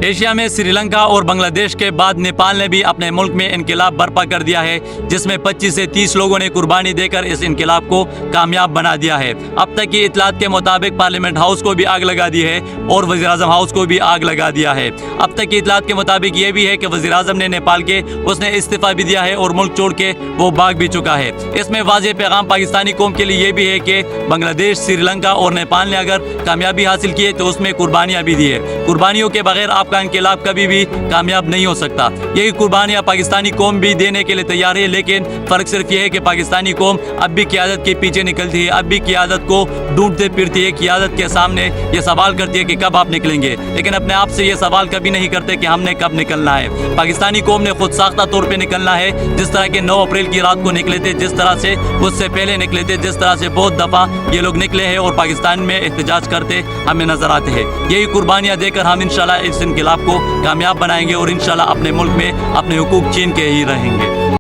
Asia में श्रीलंका और बांग्लादेश के बाद नेपाल ने भी अपने मुल्क में इनकलाब बर्पा कर दिया है, जिसमें 25 से 30 लोगों ने कुर्बानी देकर इस इनकलाब को कामयाब बना दिया है। अब तक की इतलात के मुताबिक पार्लियामेंट हाउस को भी आग लगा दी है और वज़ीर-ए-आज़म हाउस को भी आग लगा दिया है। अब तक की इतलात के मुताबिक ये भी है कि वज़ीर-ए-आज़म ने नेपाल के उसने इस्तीफ़ा भी दिया है और मुल्क छोड़ के वो भाग भी चुका है। इसमें वाज़ेह पैगाम पाकिस्तानी कौम के लिए ये भी है कि बांग्लादेश, श्रीलंका और नेपाल ने अगर कामयाबी हासिल की है तो उसमें कुर्बानियाँ भी दी है। कुर्बानियों के बगैर आपका इनकलाब कभी भी कामयाब नहीं हो सकता। यही कुर्बानियाँ पाकिस्तानी कौम भी देने के लिए तैयार है, लेकिन फ़र्क सिर्फ ये है कि पाकिस्तानी कौम अब भी क़यादत के पीछे निकलती है, अब भी क़यादत को ढूंढते फिरती है, क़यादत के सामने ये सवाल करती है कि कब आप निकलेंगे, लेकिन अपने आप से ये सवाल कभी नहीं करते कि हमने कब निकलना है। पाकिस्तानी कौम ने खुद साख्ता तौर पर निकलना है, जिस तरह के 9 अप्रैल की रात को निकले थे, जिस तरह से उससे पहले निकले थे, जिस तरह से बहुत दफ़ा ये लोग निकले हैं और पाकिस्तान में एहतजाज करते हमें नजर आते हैं। यही कुर्बानियाँ देकर हम इंशाल्लाह इस इनकलाब को कामयाब बनाएंगे और इंशाल्लाह अपने मुल्क में अपने हुकूक छीन के ही रहेंगे।